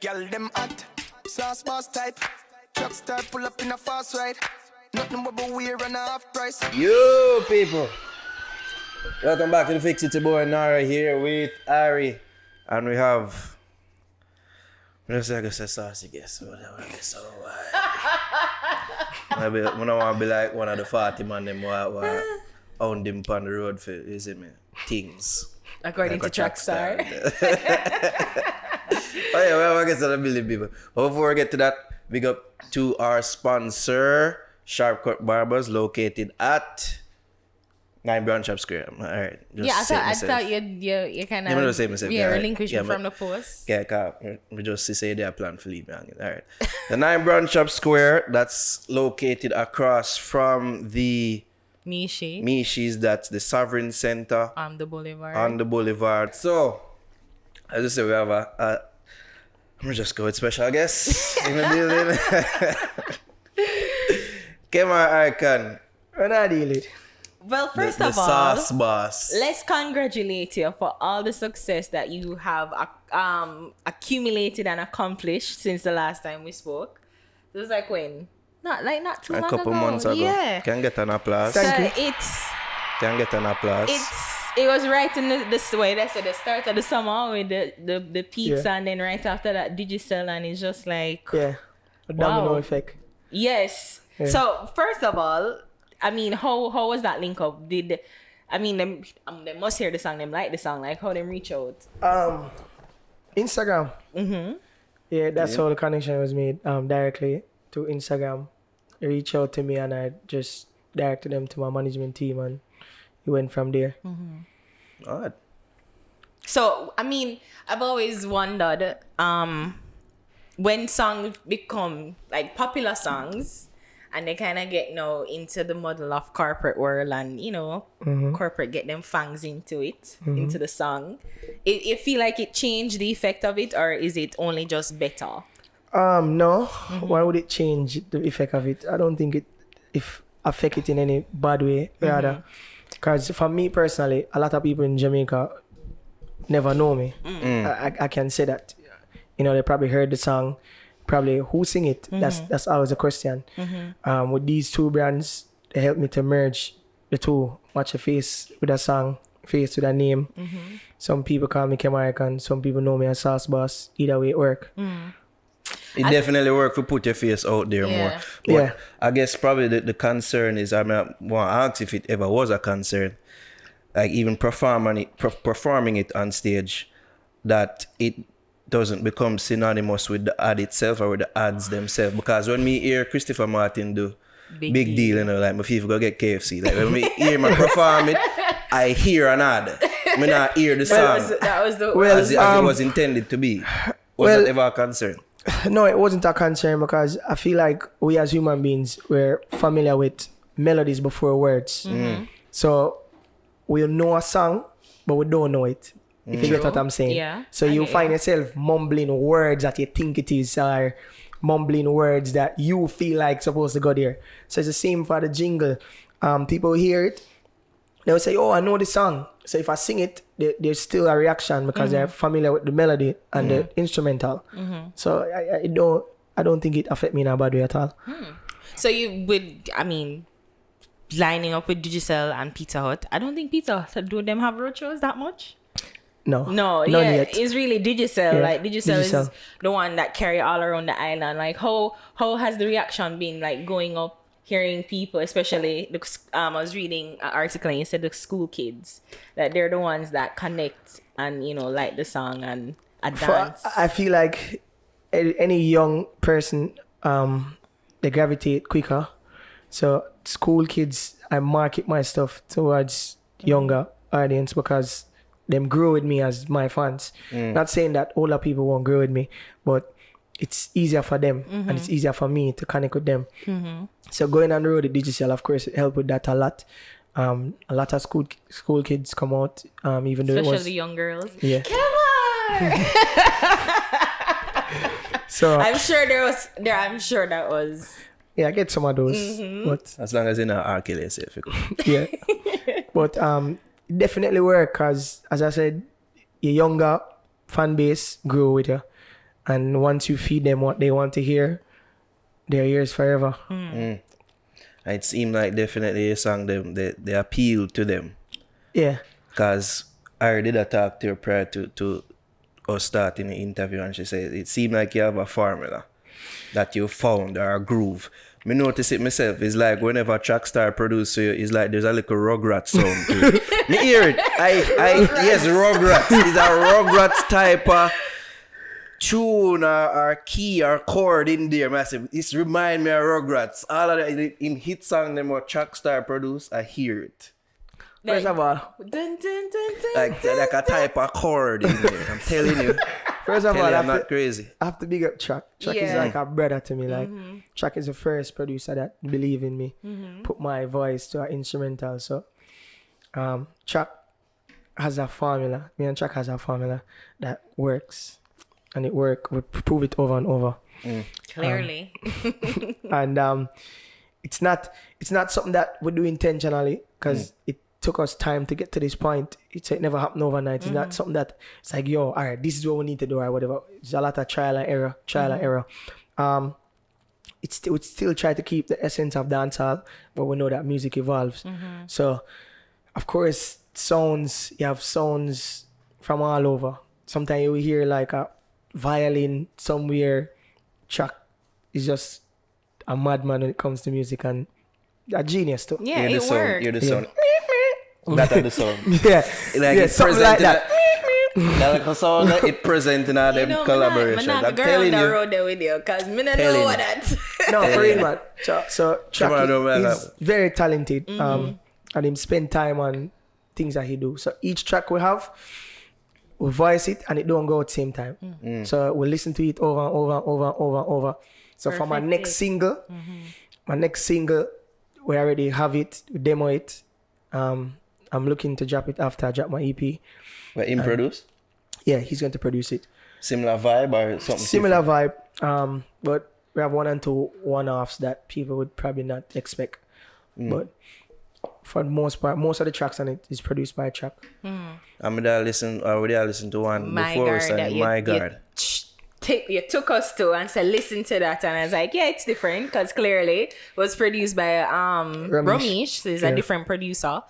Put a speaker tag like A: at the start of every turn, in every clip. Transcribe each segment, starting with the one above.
A: Girl, them hot, sauce boss type. Truck star pull up in a fast ride. Nothing but weird and a half price.
B: Yo, people. Welcome back to the Fix It. Your boy Nara here with Ari. And we have... I'm just like a saucy guess. Whatever. So, I don't want to be like one of the 40 man them who own them on the road for, you see me, things.
C: According
B: like
C: to Trackstar.
B: Oh yeah, well, I guess I'll believe people. But before we get to that, big up to our sponsor, Sharp Cut Barbers, located at 9 Brown Shop Square. All right.
C: Yeah, I thought you kind of relinquished me from the post.
B: Yeah, we just say they plan to leave me hanging. All right. The 9 Brown Shop Square, that's located across from the Mishi's, that's the Sovereign Center.
C: On the Boulevard.
B: On the Boulevard. So, as I say, we have I'm gonna just go with special guest in the building. Kemar Highcon.
D: When I deal it.
C: Well, first
B: the
C: of all,
B: sauce boss.
C: let's congratulate you for all the success that you have accumulated and accomplished since the last time we spoke. It was like when? Not too long ago.
B: A couple months ago.
C: Yeah.
B: Can get an applause.
D: Thank you.
B: Can get an applause.
C: It was right in the way they said the start of the summer with the pizza, and then right after that Digicel, and it's just like
D: a domino effect.
C: Yes. Yeah. So first of all, I mean, how was that link up? They must hear the song, them like the song, like how them reach out?
D: Instagram.
C: Mm-hmm.
D: Yeah, that's how the connection was made. Directly to Instagram. They reached out to me and I just directed them to my management team and it went from there.
C: Mm-hmm.
B: All right.
C: So I mean, I've always wondered, when songs become like popular songs and they kind of get into the model of corporate world and corporate get them fangs into it, into the song, it feel like it changed the effect of it, or is it only just better?
D: No. Why would it change the effect of it? I don't think it affect it in any bad way, rather. Because for me personally, a lot of people in Jamaica never know me. I can say that. They probably heard the song, probably who sing it. That's always a question. With these two brands, they helped me to merge the two, match a face with a song, face with a name. Some people call me Kemar Highcon, some people know me as Sauce Boss. Either way it work.
B: It definitely work to put your face out there more. But I guess probably the concern is, I want to ask if it ever was a concern, like even performing it on stage, that it doesn't become synonymous with the ad itself or with the ads themselves. Because when me hear Christopher Martin do big deal, like my FIFA go get KFC, like when me hear him perform it, I hear an ad. I not hear the song
C: as it
B: was intended to be. Was that ever a concern?
D: No, it wasn't a concern because I feel like we as human beings were familiar with melodies before words. So we'll know a song, but we don't know it. If you get what I'm saying.
C: Yeah,
D: so you find yourself mumbling words that you think it is, or mumbling words that you feel like supposed to go there. So it's the same for the jingle. People hear it, they'll say, oh, I know the song. So if I sing it, there's still a reaction because they're familiar with the melody and the instrumental. So I don't think it affect me in a bad way at all.
C: So you would, lining up with Digicel and Pizza Hut, I don't think Pizza Hut, do them have roadshows that much?
D: No,
C: yet. It's really Digicel.
D: Yeah,
C: like Digicel is the one that carry all around the island. Like how has the reaction been, like going up, hearing people, especially I was reading an article and you said the school kids, that they're the ones that connect and like the song and dance.
D: I feel like any young person, they gravitate quicker. So school kids, I market my stuff towards younger audience because them grow with me as my fans. Not saying that older people won't grow with me, but it's easier for them and it's easier for me to connect with them. So going on the road with Digicel, of course, it helped with that a lot. A lot of school kids come out, even though
C: especially young girls.
D: Yeah.
C: Come on!
D: So
C: I'm sure that was.
D: Yeah, I get some of those. But
B: as long as you're not R. Kelly, safe.
D: Yeah. But definitely work because, as I said, your younger fan base grow with you. And once you feed them what they want to hear, their ears forever.
B: It seemed like definitely a song they appeal to them.
D: Yeah.
B: Because I did a talk to her prior to us starting the interview, and she said it seemed like you have a formula that you found or a groove. Me notice it myself. It's like whenever a track star produce you, it's like there's a little Rugrats sound to it. Me hear it. Yes, Rugrats. It's a Rugrats type of tune or key or chord in there, massive. It remind me of Rugrats. All of that in hit song them what track star produce, I hear it.
D: First of all,
B: Like a type of chord in there. I'm telling you.
D: First of all,
B: I'm not crazy.
D: I have to big up Chuck. Chuck is like a brother to me. Like Chuck is the first producer that believe in me, put my voice to an instrumental. So, Chuck has a formula. Me and Chuck has a formula that works, and it work. We prove it over and over.
C: Clearly.
D: And it's not something that we do intentionally because it took us time to get to this point. It never happened overnight. It's not something that it's like, yo, all right, this is what we need to do or whatever. It's a lot of trial and error. It would still try to keep the essence of dancehall, but we know that music evolves. So, of course, you have sounds from all over. Sometimes you will hear like a violin somewhere. Chuck is just a madman when it comes to music and a genius too.
C: Yeah, it works.
B: Hear the sound. That are the song.
D: Yeah.
B: Like it's
D: something like that.
B: Like a song that it present in all them collaborations.
C: I'm telling you. Road there with you because me not know what that.
D: No, for real, man. So Chuck is very talented. And him spend time on things that he do. So each track we have, we voice it and it don't go at the same time. So we listen to it over and over. So for my next single, we already have it, we demo it. I'm looking to drop it after I drop my EP.
B: Where him produce?
D: Yeah, he's going to produce it.
B: Similar vibe or something?
D: Similar vibe. But we have 1 and 2 one-offs that people would probably not expect. But for the most part, most of the tracks on it is produced by Chuck.
B: I listened to one before, My God.
C: You took us to and said, listen to that. And I was like, yeah, it's different because clearly it was produced by Ramesh. So he's a different producer.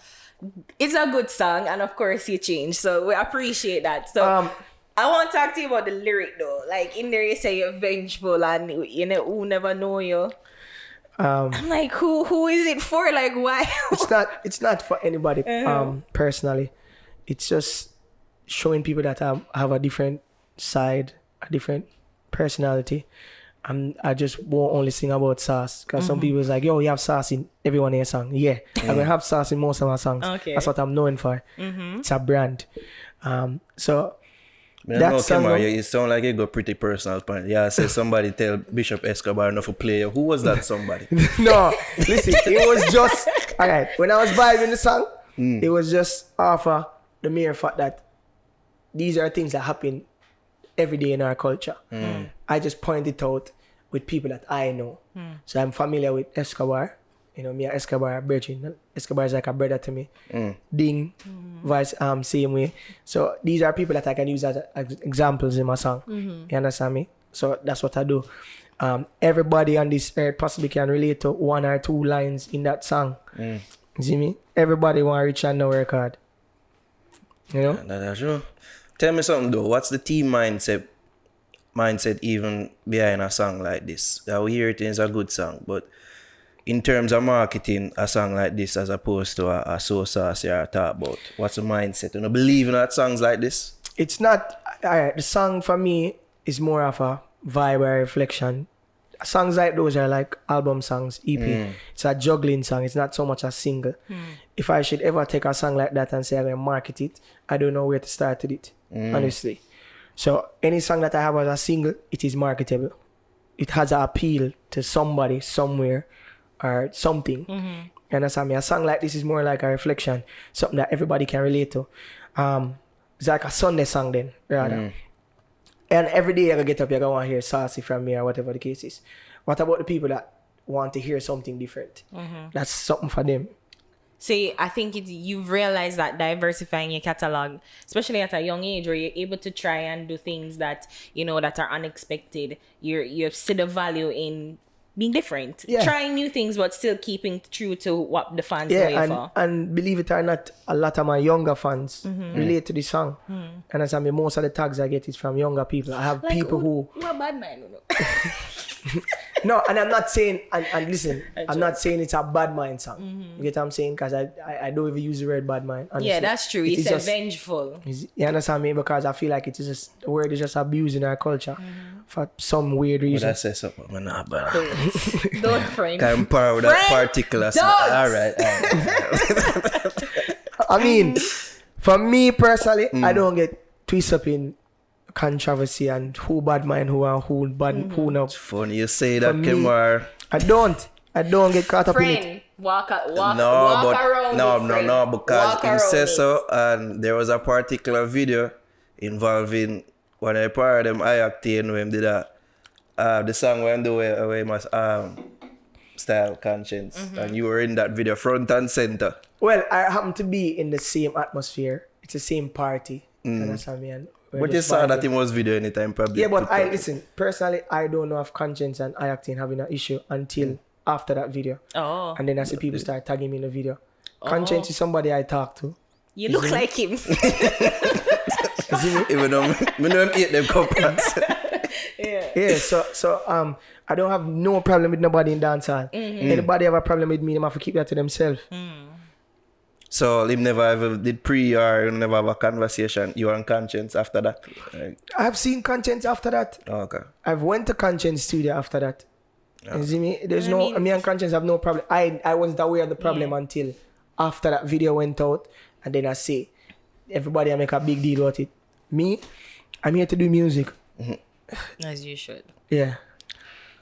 C: It's a good song. And of course, you changed. So we appreciate that. So I want to talk to you about the lyric though. Like in there, you say you're vengeful and you know, who never know you. I'm like, who is it for? Like, why?
D: It's not for anybody personally. It's just showing people that I have a different side, a different personality. I just won't only sing about sauce because some people is like, yo, you have sauce in every one of your songs. Yeah, I'm gonna have sauce in most of my songs.
C: Okay.
D: That's what I'm known for. It's a brand. So
B: that song, Kemar, you sound like you got pretty personal point. Yeah, say somebody tell Bishop Escobar enough to play. Who was that somebody?
D: No, listen, it was just all right. When I was vibing the song, it was just off of the mere fact that these are things that happen every day in our culture. I just point it out with people that I know. So I'm familiar with Escobar. You know, me and Escobar are brethren. Escobar is like a brother to me. Ding, vice, same way. So these are people that I can use as examples in my song. You understand me? So that's what I do. Everybody on this earth possibly can relate to 1 or 2 lines in that song. You see me? Everybody want to reach and know work hard. You know?
B: That's true. Tell me something though. What's the team mindset even behind a song like this? We hear it is a good song, but in terms of marketing a song like this as opposed to a So Saucy or talk about, what's the mindset? You know, believing that songs like this?
D: It's not, alright, the song for me is more of a vibe or reflection. Songs like those are like album songs, EP. It's a juggling song. It's not so much a single. If I should ever take a song like that and say I'm going to market it, I don't know where to start with it, honestly. So any song that I have as a single, it is marketable. It has an appeal to somebody, somewhere, or something. You understand me? A song like this is more like a reflection, something that everybody can relate to. It's like a Sunday song then, rather. And every day you're going to get up, you're going to want to hear Saucy from me or whatever the case is. What about the people that want to hear something different? That's something for them.
C: See, I think you've realized that diversifying your catalog, especially at a young age, where you're able to try and do things that that are unexpected. You see the value in being different, trying new things, but still keeping true to what the fans know you for.
D: And believe it or not, a lot of my younger fans relate to the song. And as I mean, most of the tags I get is from younger people. I have people who
C: are bad man.
D: No, and I'm not saying, and listen, I'm not saying it's a bad mind song. You get what I'm saying? Because I don't even use the word bad mind. Honestly.
C: Yeah, that's true. It's just vengeful.
D: You understand me? Because I feel like it's just, the word is just abused in our culture for some weird reason.
B: But I say something, I'm not bad.
C: Don't frame.
B: I'm power with that particular song. All right.
D: I mean, for me personally, I don't get twisted up in controversy and who bad mind who and who bad who not.
B: It's funny you say that, Kemar.
D: I don't get caught up in it.
C: Walk around.
B: No, because in says so, and there was a particular video involving one of the part of them I acting when did that the song when the way must style conscience, and you were in that video front and center.
D: Well, I happen to be in the same atmosphere. It's the same party. Understand me? And
B: but you saw that it was video anytime probably.
D: Yeah, but listen, personally, I don't know if conscience and I acting having an issue until after that video.
C: Oh.
D: And then I see people start tagging me in the video. Conscience is somebody I talk to.
C: You look like him.
B: Even though I don't eat them coupons.
D: Yeah, so I don't have no problem with nobody in dancehall. Anybody have a problem with me, they have to keep that to themselves.
B: So him never ever did pre or never have a conversation, you and Conscience after that? Like,
D: I've seen Conscience after that.
B: oh, okay.
D: I've went to Conscience studio after that. You see me? There's me and Conscience have no problem. I wasn't aware of the problem until after that video went out, and then I say everybody I make a big deal about it. Me, I'm here to do music.
C: As you should.
D: Yeah.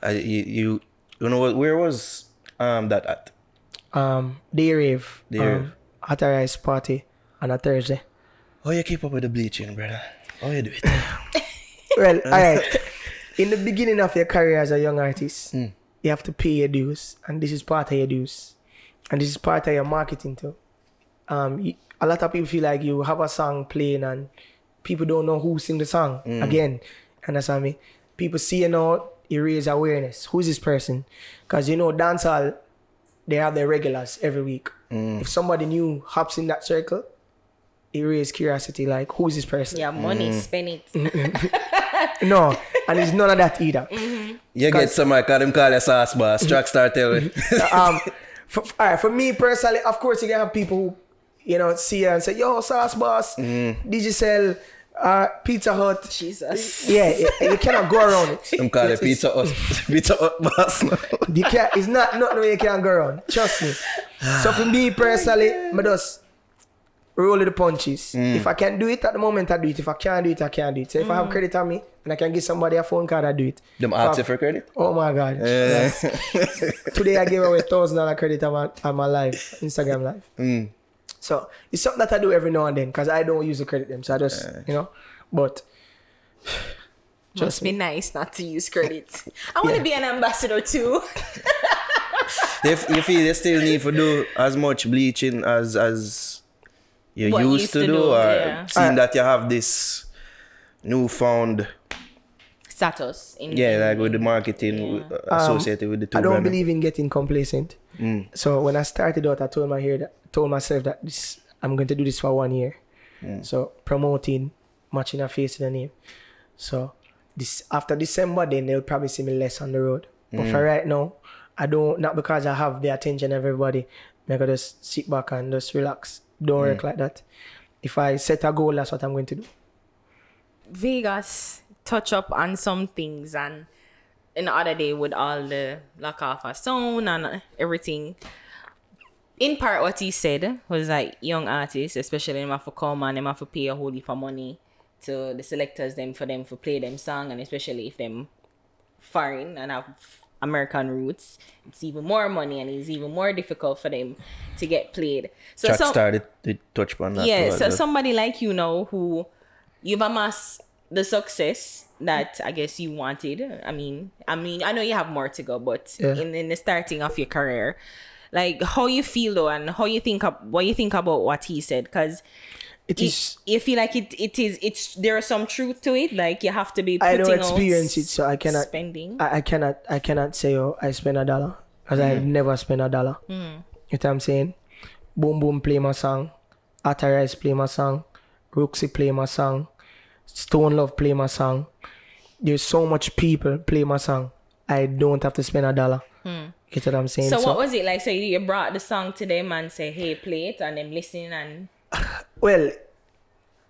B: You know what? Where was that at?
D: Day rave.
B: Day rave.
D: At a rice party on a Thursday.
B: Oh, you keep up with the bleaching, brother. Oh, you do it.
D: Well, alright. In the beginning of your career as a young artist, you have to pay your dues, and this is part of your dues, and this is part of your marketing too. A lot of people feel like you have a song playing and people don't know who sing the song. Again, understand me? People see you now, you raise awareness. Who is this person? Because dancehall, they have their regulars every week. If somebody new hops in that circle, it raises curiosity, like, who is this person?
C: Yeah, money, spend it.
D: No, and it's none of that either.
B: You get somebody call you sauce boss, track star tell me.
D: For me personally, of course you can have people who see you and say, yo, sauce boss, did you sell Pizza Hut?
C: Jesus.
D: Yeah, you cannot go around it.
B: I'm calling Pizza Hut boss.
D: It's not nothing you can go around. Trust me. So for me personally, I just roll the punches. If I can do it at the moment, I do it. If I can't do it, I can't do it. So if I have credit on me and I can give somebody a phone card, I do it.
B: Them ask you for credit?
D: Oh my God. Today I gave away $1,000 credit on my live, Instagram live. So it's something that I do every now and then because I don't use the credit them. So I just, but
C: must be nice not to use credit. I want to be an ambassador too.
B: You feel you still need to do as much bleaching as you used to do, or seeing that you have this newfound
C: status in
B: like with the marketing associated with the two.
D: I don't believe in getting complacent. So when I started out, I told myself that I'm going to do this for 1 year. So promoting, matching a face to the name. So after December, then they'll probably see me less on the road. But for right now, not because I have the attention of everybody, I can just sit back and just relax. Don't work like that. If I set a goal, that's what I'm going to do.
C: Vegas touch up on some things, and in the other day with all the lock off a sound and everything. In part, what he said was like young artists, especially them have to come and them have to pay a whole heap of money to the selectors for them to play them song, and especially if them foreign and have American roots, it's even more money and it's even more difficult for them to get played. So
B: Chuck started to touch on that.
C: Yeah, so somebody like who you've amassed the success that I guess you wanted. I mean, I know you have more to go, but in the starting of your career, Like how you feel though, and how you think what you think about what he said, because you feel like it's there is some truth to it. Like you have to be putting
D: I don't experience
C: out
D: it, so I cannot
C: spending.
D: I cannot say I spend $1 because I've never spent $1. You know what I'm saying? Boom Boom play my song, Atarize play my song, Rooksy play my song, Stone Love play my song. There's so much people play my song. I don't have to spend $1. You know what I'm saying?
C: So what was it like? So you brought the song to them and say, hey, play it, and them listen and...
D: Well,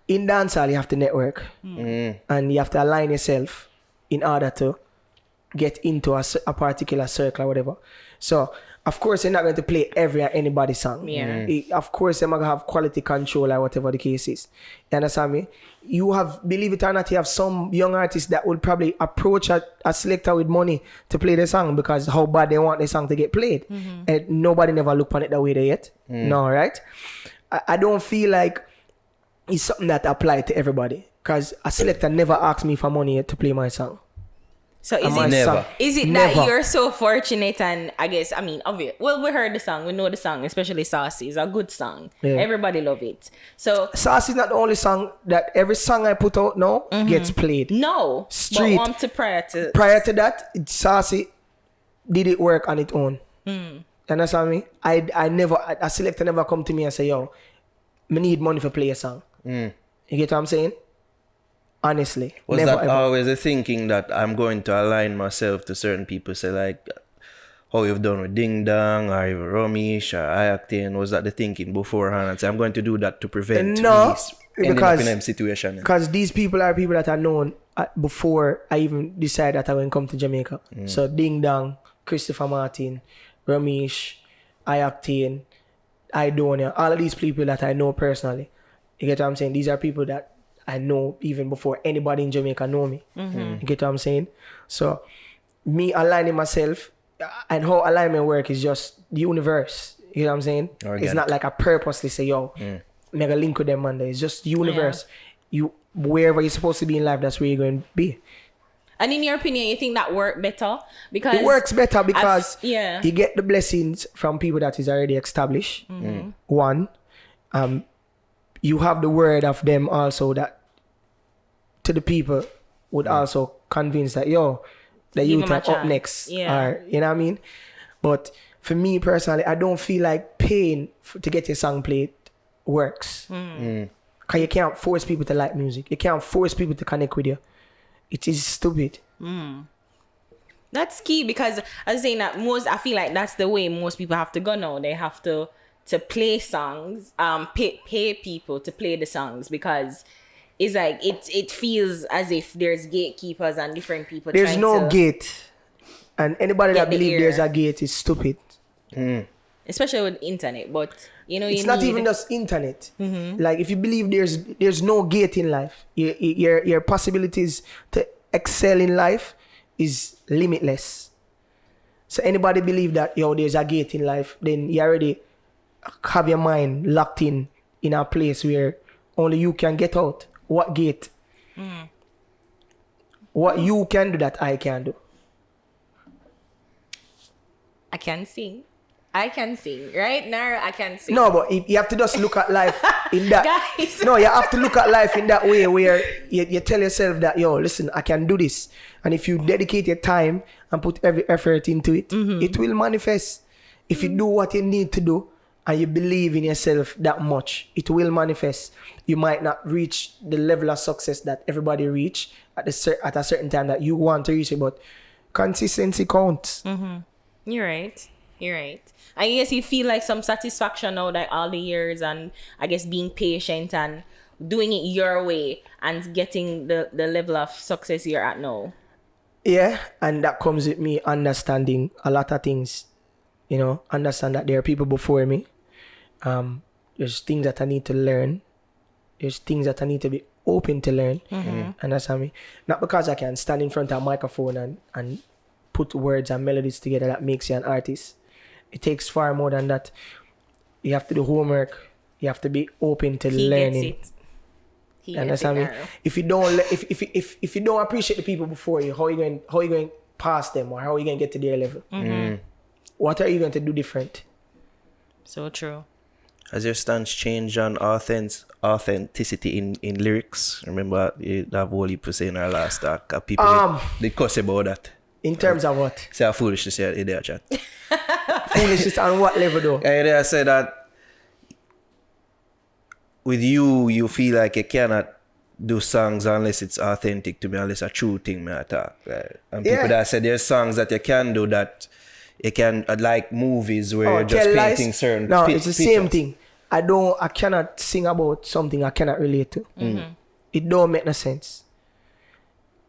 D: in dancehall, you have to network. And you have to align yourself in order to get into a particular circle or whatever. So, of course, you're not going to play every and anybody's song.
C: Yeah.
D: Of course, you're going to have quality control or whatever the case is. You understand me? You have, believe it or not, you have some young artists that will probably approach a selector with money to play the song because how bad they want the song to get played. And nobody never look on it that way there yet. No, right? I don't feel like it's something that apply to everybody because a selector never asked me for money to play my song.
C: So is it that you're so fortunate, and I guess, I mean, obvious. Well, we heard the song, we know the song, especially Saucy. It's a good song. Yeah. Everybody love it. So
D: Saucy is not the only song that every song I put out now gets played.
C: No.
D: Street.
C: But prior to
D: that, Saucy did it work on its own. You understand me? I never, a selector never come to me and say, yo, I need money for play a song. You get what I'm saying? Honestly.
B: Was
D: never,
B: that
D: ever.
B: always a thinking that I'm going to align myself to certain people? Say like how you've done with Ding Dong or even Romish or Iactane. Was that the thinking beforehand? And say I'm going to do that to prevent this ending up in a situation.
D: Because these people are people that are known before I even decide that I will come to Jamaica. So Ding Dong, Christopher Martin, Romish, Iactane, Idonia, all of these people that I know personally. You get what I'm saying? These are people that I know even before anybody in Jamaica know me. You get what I'm saying? So me aligning myself and how alignment work is just the universe. You know what I'm saying?
B: Organic.
D: It's not like I purposely say, yo, mega link with them Monday. It's just the universe. You wherever you're supposed to be in life, that's where you're going to be.
C: And in your opinion, you think that work better? Because
D: it works better because you get the blessings from people that is already established. One, you have the word of them also that to the people would also convince that, yo, the youth are up next. Or, you know what I mean? But for me personally, I don't feel like paying to get your song played works. Because you can't force people to like music. You can't force people to connect with you. It is stupid.
C: That's key because I was saying that I feel like that's the way most people have to go now. They have to play songs, pay people to play the songs because it's like it feels as if there's gatekeepers and different people.
D: There's no gate, and anybody that believes there's a gate is stupid.
C: Especially with internet, but you know,
D: it's not even just internet. Like if you believe there's no gate in life, your possibilities to excel in life is limitless. So anybody believe that there's a gate in life, then you already have your mind locked in a place where only you can get out. What gate? What you can do that I can do?
C: I can sing. Right now I can sing.
D: No, but if you have to just look at life in that.
C: Guys.
D: No, you have to look at life in that way where you tell yourself that, listen, I can do this. And if you dedicate your time and put every effort into it, it will manifest. If you do what you need to do and you believe in yourself that much, it will manifest. You might not reach the level of success that everybody reach at a certain time that you want to reach it, but consistency counts.
C: You're right. I guess you feel like some satisfaction now, like all the years, and I guess being patient and doing it your way and getting the level of success you're at now.
D: Yeah, and that comes with me understanding a lot of things. Understand that there are people before me. There's things that I need to learn. There's things that I need to be open to learn. Understand me? Not because I can stand in front of a microphone and put words and melodies together that makes you an artist. It takes far more than that. You have to do homework. You have to be open to learning. Understand me? If you don't if you don't appreciate the people before you, how are you going past them, or how are you going to get to their level? What are you going to do different?
C: So true.
B: Has your stance changed on authenticity in lyrics? Remember that whole heap was saying our last talk. People they cuss about that.
D: In terms of what?
B: Say how foolishness you there, chat.
D: Foolishness on what level though?
B: I said that with you feel like you cannot do songs unless it's authentic to me, unless a true thing me attack. Right? And people that said there's songs that you can do that you can like movies where you're just painting certain
D: no, it's the
B: pictures.
D: same thing. I cannot sing about something I cannot relate to. It don't make no sense.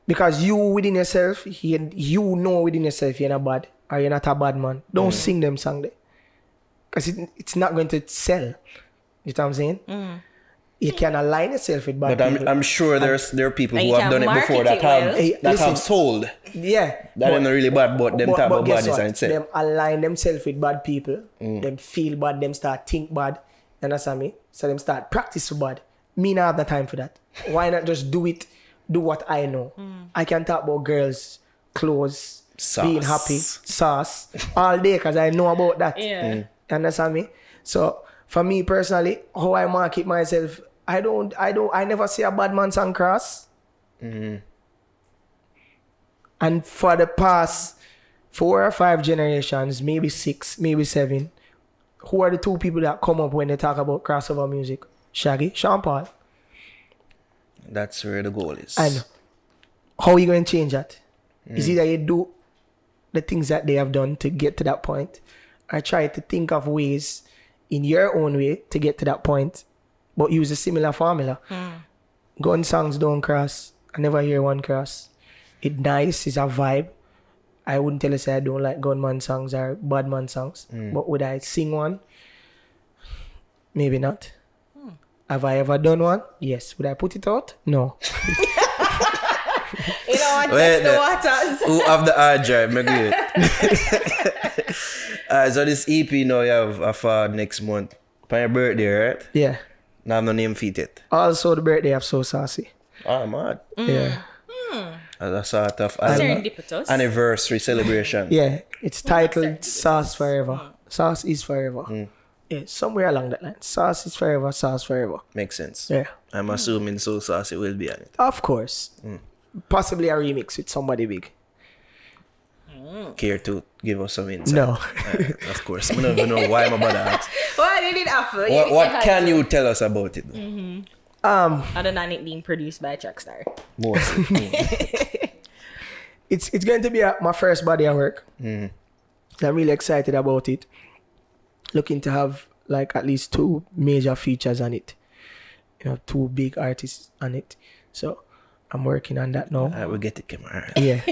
D: Because you within yourself, you know within yourself you're not bad or you're not a bad man. Don't sing them song there. Because it's not going to sell. You know what I'm saying? You can align yourself with bad people.
B: But I'm sure there are people who have done it before that have sold.
D: Yeah.
B: That are not really bad, but them type of badness and say.
D: Them align themselves with bad people. Them feel bad. Them start think bad. You understand me? So them start practice bad. Me not have the time for that. Why not just do it? Do what I know. I can talk about girls, clothes, being happy, sauce, all day because I know about that.
C: Yeah.
D: You understand me? So for me personally, how I market myself, I never see a bad man song cross. And for the past 4 or 5 generations, maybe 6, maybe 7, who are the 2 people that come up when they talk about crossover music? Shaggy, Sean Paul.
B: That's where the goal is.
D: And how are you going to change that? Is either you do the things that they have done to get to that point, or try to think of ways in your own way to get to that point, but use a similar formula. Gun songs don't cross. I never hear one cross. It's nice, it's a vibe. I wouldn't tell you say I don't like gunman songs or bad man songs, but would I sing one? Maybe not. Have I ever done one? Yes. Would I put it out? No.
C: You know what? Test the waters.
B: Who have the hard drive? Make it. So this EP now you have for next month. For your birthday, right?
D: Yeah.
B: Now I have no name fit it.
D: Also the birthday of So Saucy.
B: Oh, mad.
D: Yeah.
B: As a sort of
C: Serendipitous.
B: anniversary celebration.
D: Yeah. It's titled Sauce Forever. Sauce is forever. Yeah, somewhere along that line. Sauce is forever, sauce forever.
B: Makes sense.
D: Yeah.
B: I'm assuming So Saucy will be on it.
D: Of course. Possibly a remix with somebody big.
B: Care to give us some insight?
D: No.
B: Of course. I don't even know why I'm about to ask.
C: Why did it happen?
B: What can you tell us about it?
C: Other than it being produced by Trackstar.
B: Mostly.
D: It's going to be my first body of work. I'm really excited about it. Looking to have like at least 2 major features on it. 2 big artists on it. So I'm working on that now.
B: I will get it, Kemar.
D: Yeah.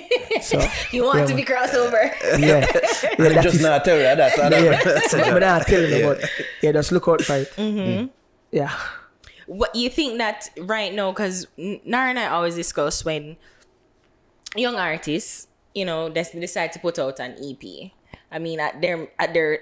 D: So
C: You want to be crossover?
D: yeah.
B: I just not tell you that.
D: I'm not telling you, but yeah, just look out for it. Yeah.
C: What you think that right now, because Nara and I always discuss when young artists, they decide to put out an EP. I mean, at their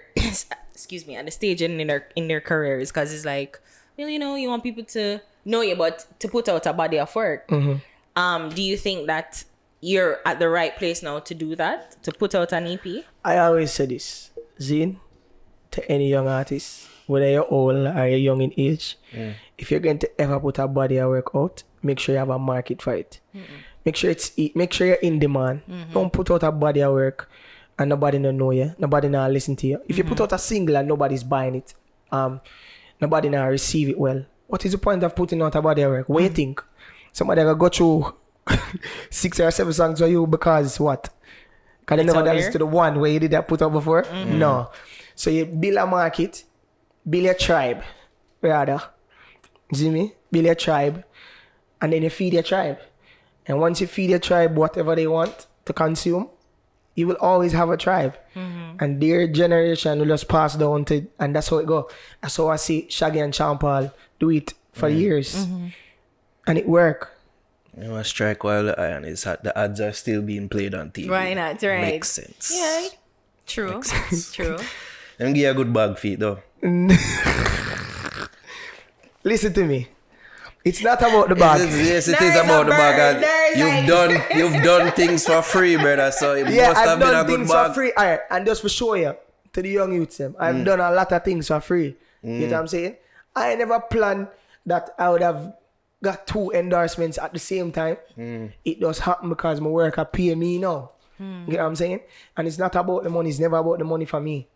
C: excuse me, at the stage in their careers, because it's like, well, you want people to know you, but to put out a body of work. Do you think that you're at the right place now to do that, to put out an EP?
D: I always say this, Zine, to any young artist, whether you're old or you're young in age, if you're going to ever put a body of work out, make sure you have a market for it. Make sure you're in demand. Don't put out a body of work and nobody don't know you, nobody not listen to you. If you put out a single and nobody's buying it, nobody not receive it well, what is the point of putting out a body of work? What do you think? Somebody gonna go through 6 or 7 songs for you because what? Because they never dance to the one where you did that put out before? No. So you build a market, build a tribe, rather. See me? Build a tribe, and then you feed your tribe. And once you feed your tribe whatever they want to consume, you will always have a tribe. And their generation will just pass down to, and that's how it go. That's how I see Shaggy and Sean Paul do it for years. And it work.
B: Strike while the iron is hot. The ads are still being played on TV.
C: Right, that's right.
B: Makes sense.
C: Yeah, true. True.
B: Let me give you a good bag feed though.
D: Listen to me. It's not about the bag.
B: Yes, it is about the bag. You've done things for free, brother. So it must have been a good bag.
D: For free. All right, and just for show you, to the young youths them. I've done a lot of things for free. You know what I'm saying? I never planned that I would have got 2 endorsements at the same time. It does happen because my work pay me now. You know what I'm saying? And it's not about the money. It's never about the money for me.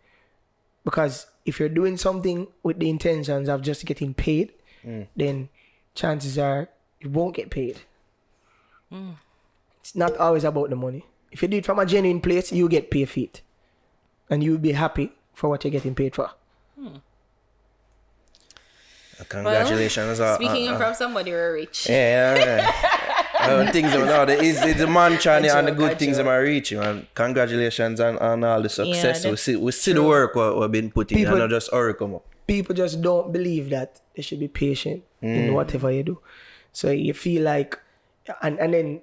D: Because if you're doing something with the intentions of just getting paid, then chances are you won't get paid. It's not always about the money. If you do it from a genuine place, you get paid for it. And you'll be happy for what you're getting paid for.
B: Congratulations.
C: Well, speaking from somebody who are rich.
B: Yeah. Things it's the mantra and the good things that are reaching. And congratulations on all the success. We see the work we've been putting in and not just our come up.
D: People just don't believe that they should be patient in whatever you do. So you feel like, and then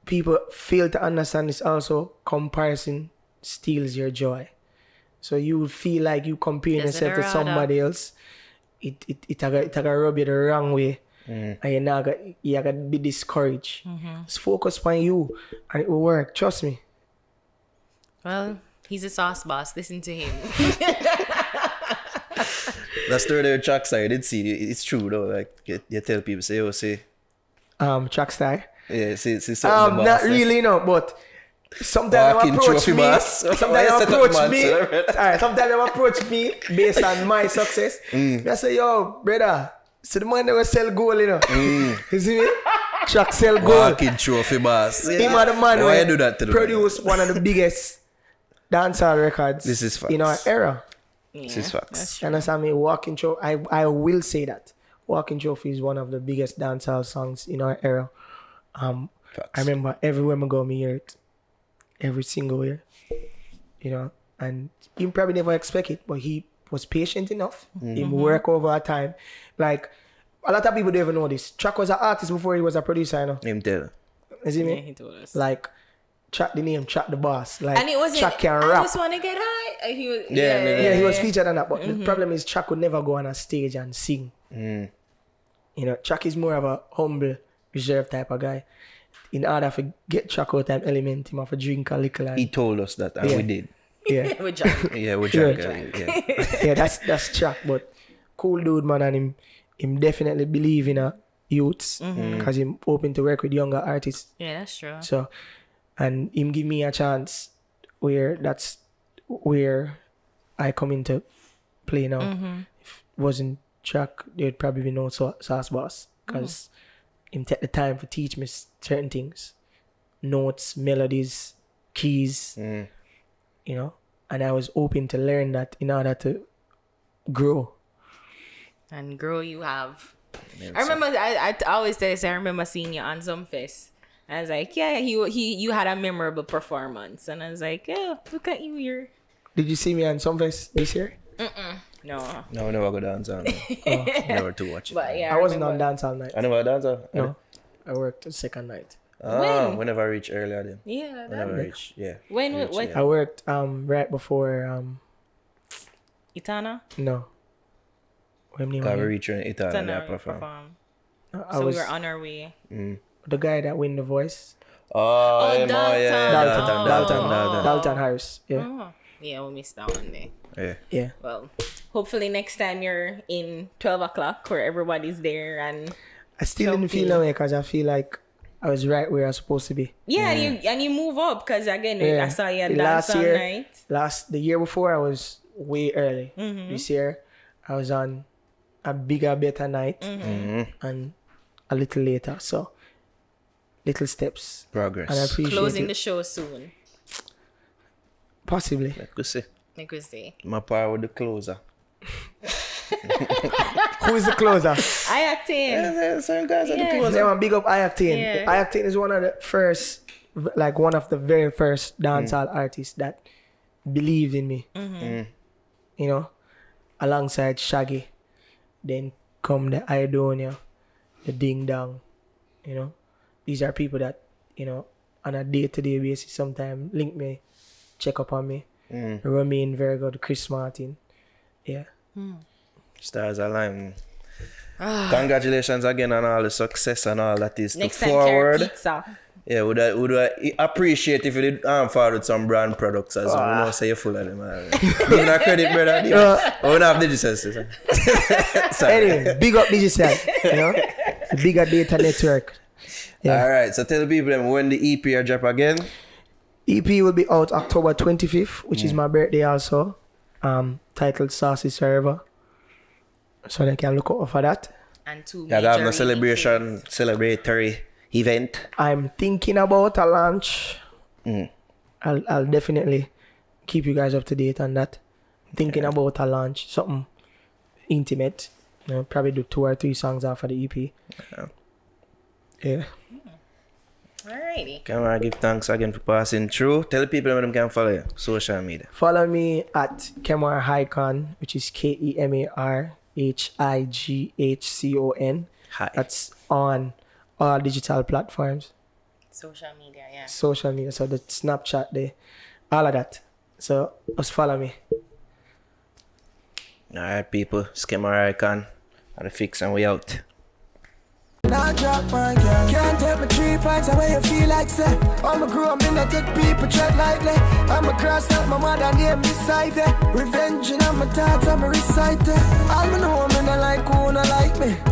D: people fail to understand this also, comparison steals your joy. So you feel like you compare yourself to somebody else. It gonna rub you the wrong way. And you're gonna be discouraged. Just focus on you and it will work. Trust me.
C: Well, he's a sauce boss. Listen to him.
B: That story there, Trackstar, I did see it. It's true though. Like you tell people, say,
D: Trackstar.
B: Yeah, see something.
D: Not really, no, but sometimes they approach me based on my success. I say, yo, brother, so the man that will sell gold, you know. You see me? Chuck sell gold.
B: Walking trophy boss.
D: Him are the man
B: why you do that to the
D: produce one of the biggest dancehall records
B: this is facts.
D: In our era.
B: This is facts.
D: You understand me? Walking Trophy, I will say that. Walking Trophy is one of the biggest dancehall songs in our era. I remember everywhere I go, me hear it. Every single year. You know, and he probably never expect it, but he was patient enough. He work over a time. Like, a lot of people don't even know this. Chuck was an artist before he was a producer, you know.
B: Him tell.
D: You see me?
C: Yeah, he told us.
D: Like, Chuck the name, Chuck the boss. Like,
C: and it wasn't,
D: Chuck can
C: I
D: rap.
C: just want to get high. He was,
D: Yeah, he was featured on that. But the problem is Chuck would never go on a stage and sing. You know, Chuck is more of a humble, reserved type of guy. In order to get Chuck out time element, he have to drink a little. And,
B: he told us that and we did.
D: Yeah.
C: with John.
B: Yeah, we drank.
D: Yeah, that's Chuck. But cool dude, man, and him definitely believe in youths because him open to work with younger artists.
C: Yeah, that's true.
D: So, and him give me a chance where that's where I come into play now. If it wasn't Chuck, there'd probably be no Sauce Boss because him take the time to teach me certain things, notes, melodies, keys, you know, and I was open to learn that in order to grow.
C: And grow you have. I remember, I always say this, I remember seeing you on some fest. I was like, yeah, you had a memorable performance. And I was like, yeah, look at you here.
D: Did you see me on some fest this year?
C: No.
B: No, I never go dance on. Never to watch it.
C: But yeah,
D: I wasn't on dance all night.
B: I never dance on?
D: No, I worked the second night.
B: Whenever I reach earlier then.
C: Yeah.
B: Whenever I reach, yeah.
C: When,
B: reach,
C: what?
D: I worked right before
C: Itana?
D: no. When
B: I reach in Italy and I perform.
C: So we were on our way.
D: The guy that win the voice.
B: Oh,
D: Dalton Harris. Yeah.
C: Oh. Yeah, we missed that one there.
D: Yeah.
C: Well, hopefully next time you're in 12 o'clock where everybody's there and
D: I still didn't feel that way because I feel like I was right where I was supposed to be.
C: yeah, and you move up because again I saw you dance all night.
D: The year before I was way early. This year I was on a bigger, better night and a little later. So little steps.
B: Progress.
D: And I appreciate
C: Closing
D: it.
C: the show soon.
D: Possibly.
B: Like we say.
C: Like we say.
B: My power with the closer.
D: Who is the closer?
C: I act in.
B: Yeah, some guys are the
D: Yeah,
B: closer.
D: man, big up Iactane.
C: Yeah.
D: Iactane is one of the first, like one of the very first dancehall artists that believed in me. You know, alongside Shaggy. Then come the Idonia, the Ding Dong. You know, these are people that, you know, on a day-to-day basis sometimes link me, check up on me. Romain very good, Chris Martin. Yeah.
B: Stars align. Congratulations again on all the success and all that is
C: Next
B: to
C: time,
B: forward.
C: pizza.
B: Yeah, would I appreciate if you did forward some brand products as well. You know, say you're full of them. Give me that credit, brother. I don't have Digicel.
D: Anyway, big up Digicel. You know, the bigger data network. Yeah.
B: All right, so tell the people them when the EP will drop again.
D: EP will be out October 25th, which is my birthday also. Titled Saucy Server. So they can look out for that.
C: And two
B: Yeah,
C: major
B: have a celebratory event.
D: I'm thinking about a launch. I'll definitely keep you guys up to date on that. Thinking about a launch, something intimate. You know, probably do 2 or 3 songs after the EP. Yeah.
C: Alrighty.
B: Kemar, give thanks again for passing through. Tell the people where them can follow you. Social media.
D: Follow me at Kemar Highcon, which is KemarHighcon.
B: Hi.
D: That's on all digital platforms.
C: Social media, yeah.
D: Social media, so the Snapchat there, all of that. So just follow me.
B: Alright, people. It's Kemar Highcon. And the fix, and we out.
A: Now drop my girl. Can't take my 3 pints away you feel like say. I'm a grow up in I take people tread lightly. I'm a cross up my mother name beside it. Revenge in my thoughts I'm a reciter. All I know I'm in like who not like me.